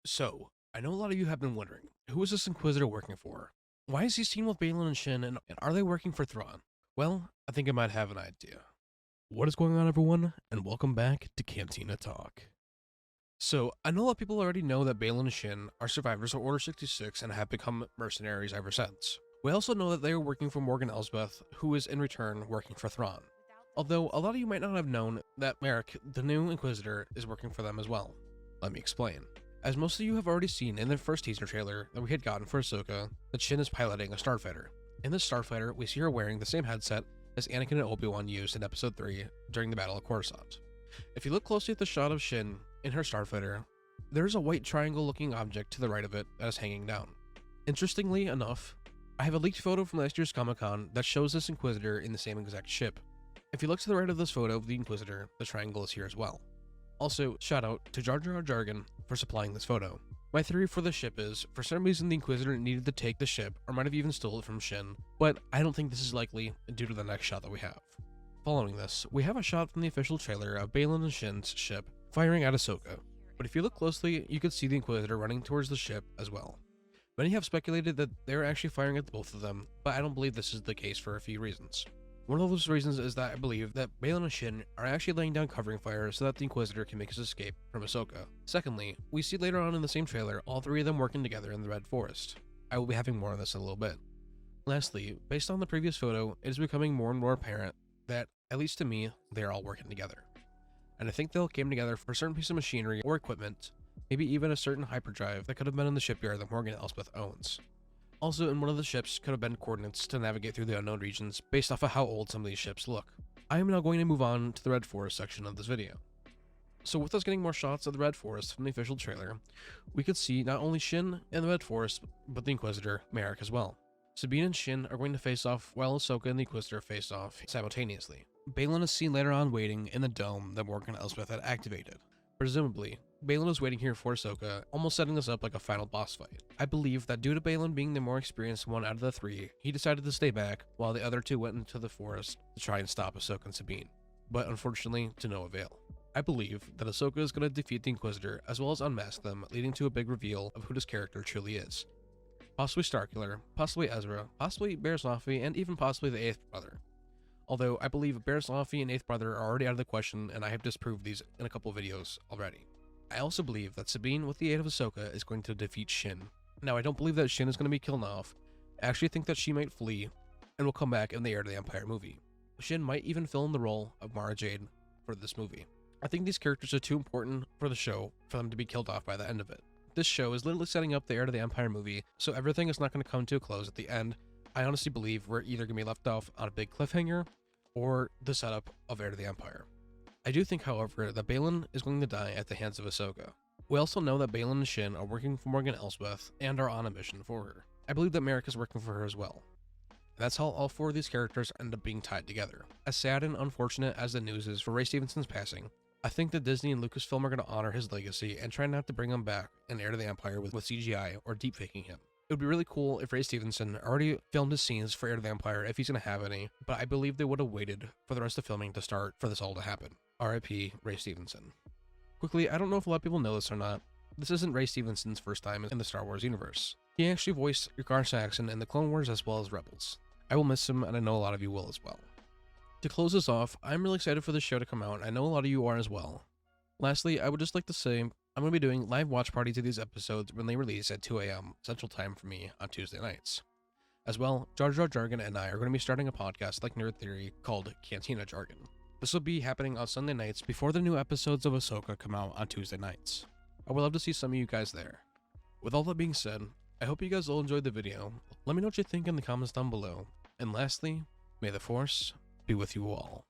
So, I know a lot of you have been wondering, who is this Inquisitor working for? Why is he seen with Baylan and Shin, and are they working for Thrawn? Well, I think I might have an idea. What is going on, everyone, and welcome back to Cantina Talk. So, I know a lot of people already know that Baylan and Shin are survivors of Order 66 and have become mercenaries ever since. We also know that they are working for Morgan Elsbeth, who is in return working for Thrawn. Although, a lot of you might not have known that Marrok, the new Inquisitor, is working for them as well. Let me explain. As most of you have already seen in the first teaser trailer that we had gotten for Ahsoka, that Shin is piloting a starfighter. In this starfighter, we see her wearing the same headset as Anakin and Obi-Wan used in Episode 3 during the Battle of Coruscant. If you look closely at the shot of Shin in her starfighter, there's a white triangle-looking object to the right of it that is hanging down. Interestingly enough, I have a leaked photo from last year's Comic-Con that shows this Inquisitor in the same exact ship. If you look to the right of this photo of the Inquisitor, the triangle is here as well. Also, shout out to Jar Jar Jargon for supplying this photo. My theory for the ship is, for some reason the Inquisitor needed to take the ship, or might have even stole it from Shin, but I don't think this is likely due to the next shot that we have. Following this, we have a shot from the official trailer of Baylan and Shin's ship firing at Ahsoka, but if you look closely, you can see the Inquisitor running towards the ship as well. Many have speculated that they are actually firing at both of them, but I don't believe this is the case for a few reasons. One of those reasons is that I believe that Baylan and Shin are actually laying down covering fire so that the Inquisitor can make his escape from Ahsoka. Secondly, we see later on in the same trailer all three of them working together in the Red Forest. I will be having more on this in a little bit. Lastly, based on the previous photo, it is becoming more and more apparent that, at least to me, they are all working together. And I think they all came together for a certain piece of machinery or equipment, maybe even a certain hyperdrive that could have been in the shipyard that Morgan Elsbeth owns. Also, in one of the ships could have been coordinates to navigate through the unknown regions based off of how old some of these ships look. I am now going to move on to the Red Forest section of this video. So with us getting more shots of the Red Forest from the official trailer, we could see not only Shin in the Red Forest, but the Inquisitor, Marrok, as well. Sabine and Shin are going to face off while Ahsoka and the Inquisitor face off simultaneously. Baylan is seen later on waiting in the dome that Morgan Elsbeth had activated. Presumably, Baylan is waiting here for Ahsoka, almost setting this up like a final boss fight. I believe that due to Baylan being the more experienced one out of the three, he decided to stay back while the other two went into the forest to try and stop Ahsoka and Sabine, but unfortunately to no avail. I believe that Ahsoka is going to defeat the Inquisitor as well as unmask them, leading to a big reveal of who this character truly is. Possibly Starkiller, possibly Ezra, possibly Barriss Offee, and even possibly the 8th brother. Although I believe Barriss Offee and 8th brother are already out of the question, and I have disproved these in a couple videos already. I also believe that Sabine with the aid of Ahsoka is going to defeat Shin. Now, I don't believe that Shin is going to be killed off. I actually think that she might flee and will come back in the Heir to the Empire movie. Shin might even fill in the role of Mara Jade for this movie. I think these characters are too important for the show for them to be killed off by the end of it. This show is literally setting up the Heir to the Empire movie, so everything is not going to come to a close at the end. I honestly believe we're either going to be left off on a big cliffhanger or the setup of Heir to the Empire. I do think, however, that Baylan is going to die at the hands of Ahsoka. We also know that Baylan and Shin are working for Morgan Elsbeth and are on a mission for her. I believe that Marrok is working for her as well. And that's how all four of these characters end up being tied together. As sad and unfortunate as the news is for Ray Stevenson's passing, I think that Disney and Lucasfilm are going to honor his legacy and try not to bring him back in Heir to the Empire with CGI or deepfaking him. It would be really cool if Ray Stevenson already filmed his scenes for Heir to the Empire if he's going to have any, but I believe they would have waited for the rest of filming to start for this all to happen. R.I.P. Ray Stevenson. Quickly, I don't know if a lot of people know this or not. This isn't Ray Stevenson's first time in the Star Wars universe. He actually voiced Gar Saxon in the Clone Wars as well as Rebels. I will miss him, and I know a lot of you will as well. To close this off, I'm really excited for this show to come out. I know a lot of you are as well. Lastly, I would just like to say I'm going to be doing live watch parties of these episodes when they release at 2 a.m. Central Time for me on Tuesday nights. As well, Jar Jar Jargon and I are going to be starting a podcast like Nerd Theory called Cantina Jargon. This will be happening on Sunday nights before the new episodes of Ahsoka come out on Tuesday nights. I would love to see some of you guys there. With all that being said, I hope you guys all enjoyed the video. Let me know what you think in the comments down below. And lastly, may the Force be with you all.